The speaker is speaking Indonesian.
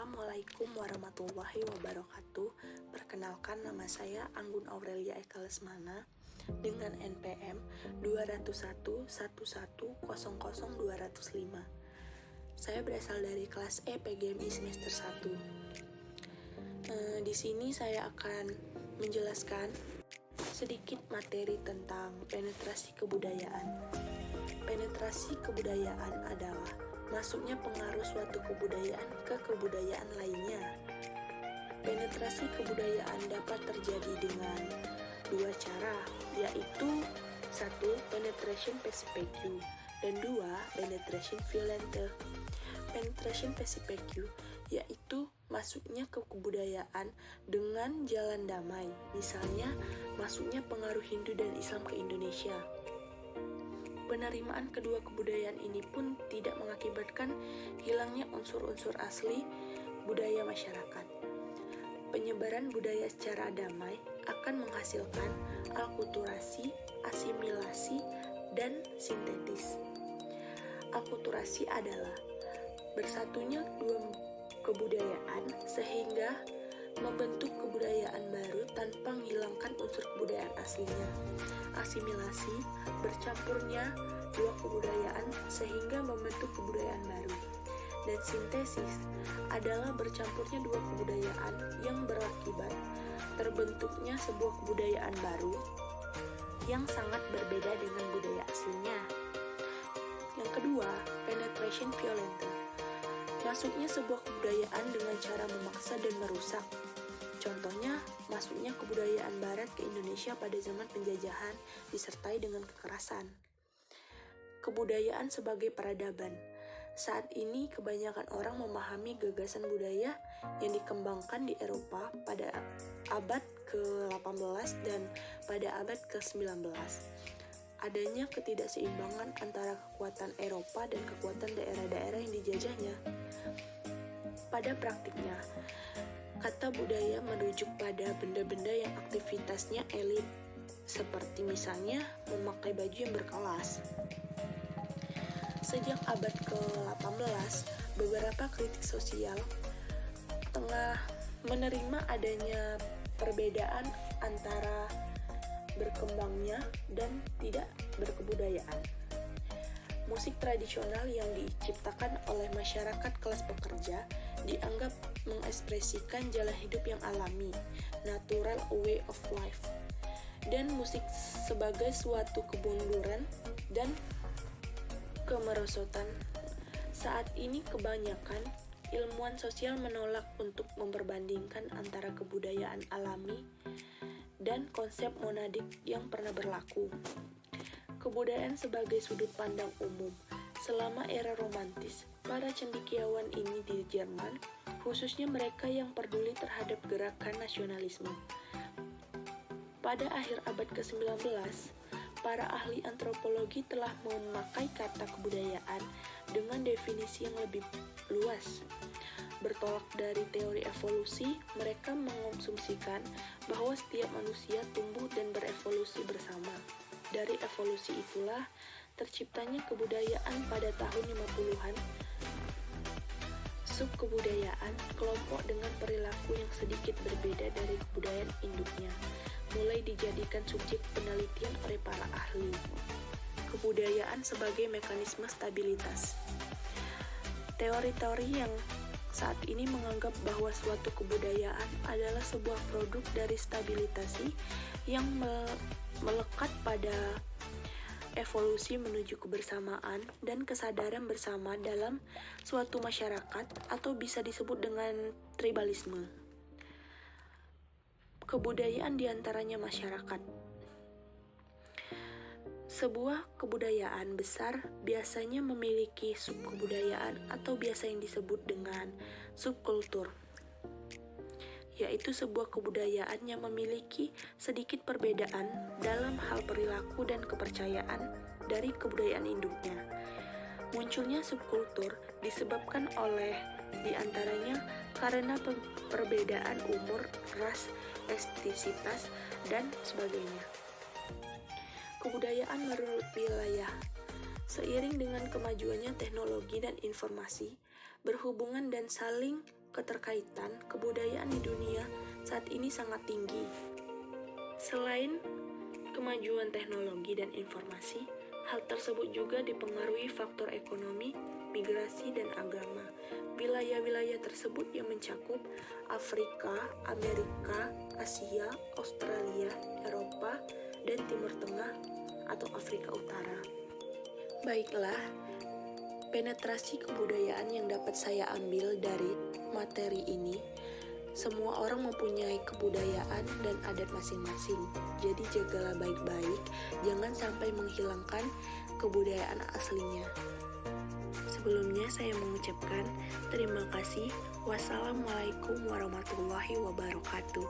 Assalamualaikum warahmatullahi wabarakatuh. Perkenalkan, nama saya Anggun Aurelia Eka Lesmana dengan NPM 20111000205. Saya berasal dari kelas E PGMI semester 1. Di sini saya akan menjelaskan sedikit materi tentang penetrasi kebudayaan. Penetrasi kebudayaan adalah masuknya pengaruh suatu kebudayaan ke kebudayaan lainnya. Penetrasi kebudayaan dapat terjadi dengan dua cara, yaitu 1. Penetration perspective dan 2. Penetration violente. Penetration perspective yaitu masuknya ke kebudayaan dengan jalan damai, misalnya masuknya pengaruh Hindu dan Islam ke Indonesia. Penerimaan kedua kebudayaan ini pun tidak mengakibatkan hilangnya unsur-unsur asli budaya masyarakat. Penyebaran budaya secara damai akan menghasilkan alkulturasi, asimilasi, dan sintetis. Alkulturasi adalah bersatunya dua kebudayaan sehingga membentuk kebudayaan baru tanpa menghilangkan unsur kebudayaan aslinya. Asimilasi, bercampurnya dua kebudayaan sehingga membentuk kebudayaan baru. Dan sintesis adalah bercampurnya dua kebudayaan yang berakibat terbentuknya sebuah kebudayaan baru yang sangat berbeda dengan budaya aslinya. Yang kedua, penetration violente. Masuknya sebuah kebudayaan dengan cara memaksa dan merusak. Contohnya, masuknya kebudayaan barat ke Indonesia pada zaman penjajahan disertai dengan kekerasan. Kebudayaan sebagai peradaban. Saat ini kebanyakan orang memahami gagasan budaya yang dikembangkan di Eropa pada abad ke-18 dan pada abad ke-19. Adanya ketidakseimbangan antara kekuatan Eropa dan kekuatan daerah-daerah yang dijajahnya. Pada praktiknya, kata budaya merujuk pada benda-benda yang aktivitasnya elit, seperti misalnya memakai baju yang berkelas. Sejak abad ke-18, beberapa kritik sosial tengah menerima adanya perbedaan antara berkembangnya dan tidak berkebudayaan. Musik tradisional yang diciptakan oleh masyarakat kelas pekerja dianggap mengekspresikan jalan hidup yang alami, natural way of life, dan musik sebagai suatu kemunduran dan kemerosotan. Saat ini kebanyakan ilmuwan sosial menolak untuk memperbandingkan antara kebudayaan alami dan konsep monadik yang pernah berlaku. Kebudayaan sebagai sudut pandang umum. Selama era romantis, para cendekiawan ini di Jerman, khususnya mereka yang peduli terhadap gerakan nasionalisme. Pada akhir abad ke-19, para ahli antropologi telah memakai kata kebudayaan dengan definisi yang lebih luas. Bertolak dari teori evolusi, mereka mengonsumsikan bahwa setiap manusia tumbuh dan berevolusi bersama. Dari evolusi itulah terciptanya kebudayaan pada tahun 50-an. Subkebudayaan, kelompok dengan perilaku yang sedikit berbeda dari kebudayaan induknya, mulai dijadikan subjek penelitian oleh para ahli. Kebudayaan sebagai mekanisme stabilitas. Teori-teori yang saat ini menganggap bahwa suatu kebudayaan adalah sebuah produk dari stabilitasi yang melekat pada evolusi menuju kebersamaan dan kesadaran bersama dalam suatu masyarakat, atau bisa disebut dengan tribalisme. Kebudayaan diantaranya masyarakat. Sebuah kebudayaan besar biasanya memiliki subkebudayaan atau biasa yang disebut dengan subkultur, yaitu sebuah kebudayaan yang memiliki sedikit perbedaan dalam hal perilaku dan kepercayaan dari kebudayaan induknya. Munculnya subkultur disebabkan oleh diantaranya karena perbedaan umur, ras, etnisitas, dan sebagainya. Kebudayaan menurut wilayah. Seiring dengan kemajuannya teknologi dan informasi, berhubungan dan saling keterkaitan kebudayaan di dunia saat ini sangat tinggi. Selain kemajuan teknologi dan informasi, hal tersebut juga dipengaruhi faktor ekonomi, migrasi, dan agama. Wilayah-wilayah tersebut yang mencakup Afrika, Amerika, Asia, Australia, Eropa, dan Timur Tengah atau Afrika Utara. Baiklah, penetrasi kebudayaan yang dapat saya ambil dari materi ini, semua orang mempunyai kebudayaan dan adat masing-masing. Jadi jagalah baik-baik, jangan sampai menghilangkan kebudayaan aslinya. Sebelumnya saya mengucapkan terima kasih. Wassalamualaikum warahmatullahi wabarakatuh.